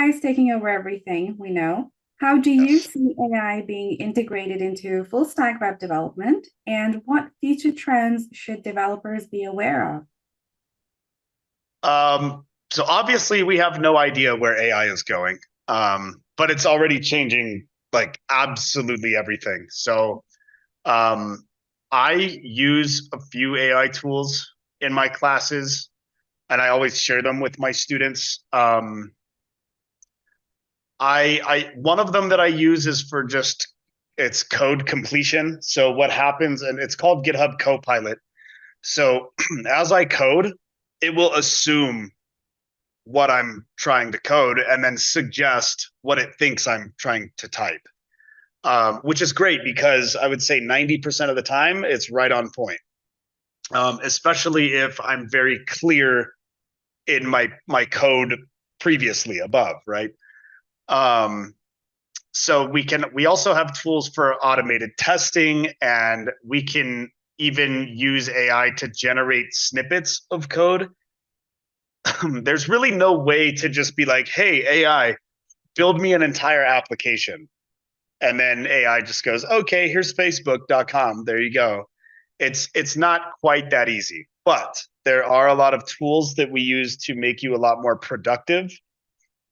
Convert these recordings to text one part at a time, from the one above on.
is taking over everything, we know. How do you Yes. see AI being integrated into full stack web development, and what future trends should developers be aware of? So obviously we have no idea where AI is going, but it's already changing like absolutely everything. So um, I use a few AI tools in my classes, and I always share them with my students. I one of them that I use is for just it's code completion. So what happens, and it's called GitHub Copilot. So as I code, it will assume what I'm trying to code and then suggest what it thinks I'm trying to type, which is great because I would say 90% of the time it's right on point, especially if I'm very clear in my code previously above, right? Um, so we also have tools for automated testing, and we can even use AI to generate snippets of code. There's really no way to just be like, hey, AI, build me an entire application. And then AI just goes, okay, here's Facebook.com. There you go. It's not quite that easy, but there are a lot of tools that we use to make you a lot more productive.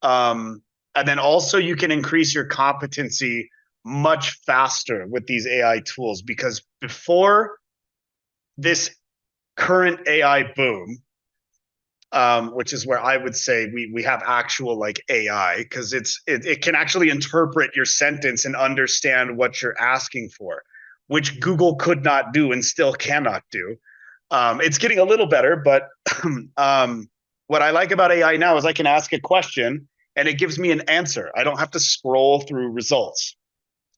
Um, and then also you can increase your competency much faster with these AI tools because before this current AI boom, which is where I would say we have actual like AI because it can actually interpret your sentence and understand what you're asking for, which Google could not do and still cannot do. It's getting a little better, but what I like about AI now is I can ask a question and it gives me an answer. I don't have to scroll through results.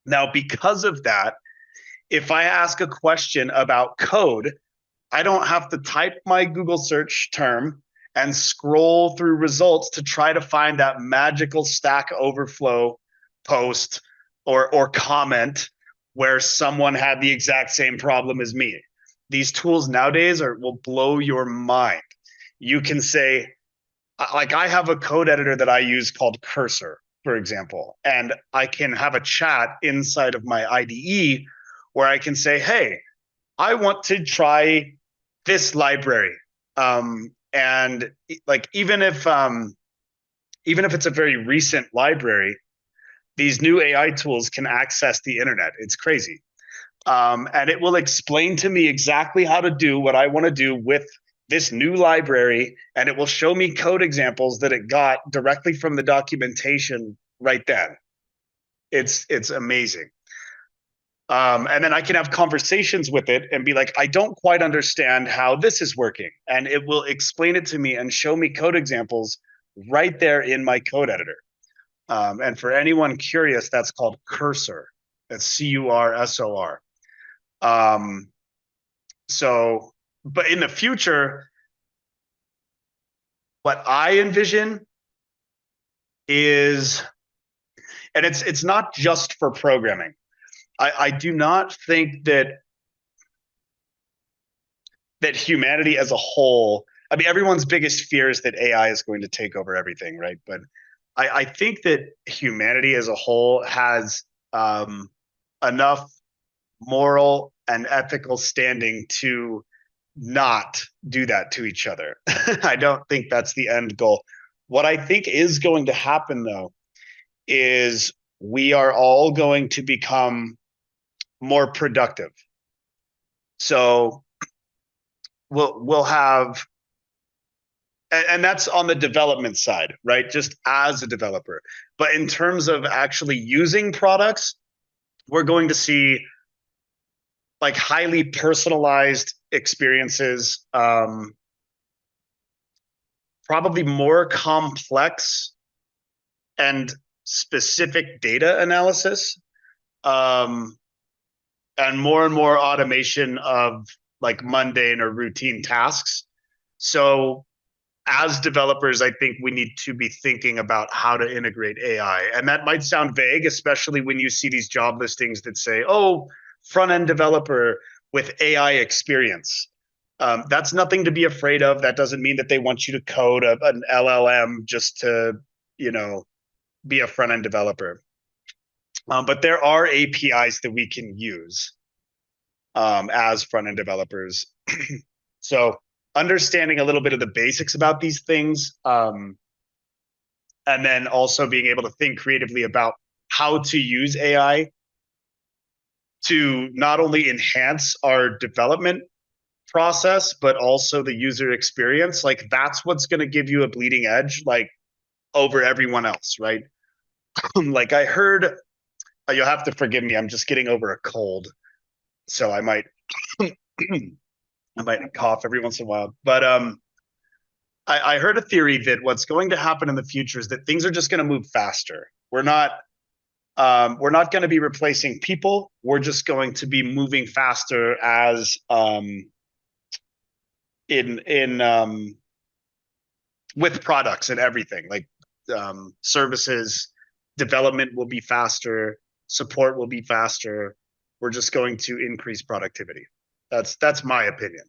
Now, because of that, if I ask a question about code, I don't have to type my Google search term and scroll through results to try to find that magical Stack Overflow post or comment where someone had the exact same problem as me. These tools nowadays will blow your mind. You can say, like, I have a code editor that I use called Cursor, for example, and I can have a chat inside of my IDE where I can say, hey, I want to try this library. And like even if it's a very recent library, these new AI tools can access the internet. It's crazy. And it will explain to me exactly how to do what I want to do with this new library, and it will show me code examples that it got directly from the documentation right then. It's amazing. And then I can have conversations with it and be like, I don't quite understand how this is working. And it will explain it to me and show me code examples right there in my code editor. And for anyone curious, that's called Cursor. That's Cursor. Um, so, but in the future, what I envision is, and it's not just for programming. I do not think that humanity as a whole, I mean, everyone's biggest fear is that AI is going to take over everything, right? But I think that humanity as a whole has enough moral and ethical standing to not do that to each other. I don't think that's the end goal. What I think is going to happen, though, is we are all going to become more productive. So we'll have, and that's on the development side, right? Just as a developer. But in terms of actually using products, we're going to see like highly personalized experiences, probably more complex and specific data analysis, um, and more automation of like mundane or routine tasks. So as developers, I think we need to be thinking about how to integrate AI. And that might sound vague, especially when you see these job listings that say, oh, front end developer with AI experience. That's nothing to be afraid of. That doesn't mean that they want you to code an LLM just to, you know, be a front end developer. But there are APIs that we can use as front end developers. So understanding a little bit of the basics about these things, and then also being able to think creatively about how to use AI to not only enhance our development process, but also the user experience. Like that's what's going to give you a bleeding edge, like over everyone else, right? Like I heard, you'll have to forgive me. I'm just getting over a cold, so I might, I might cough every once in a while. But I heard a theory that what's going to happen in the future is that things are just going to move faster. We're not going to be replacing people. We're just going to be moving faster as in with products and everything. Like services development will be faster, support will be faster. We're just going to increase productivity. That's my opinion.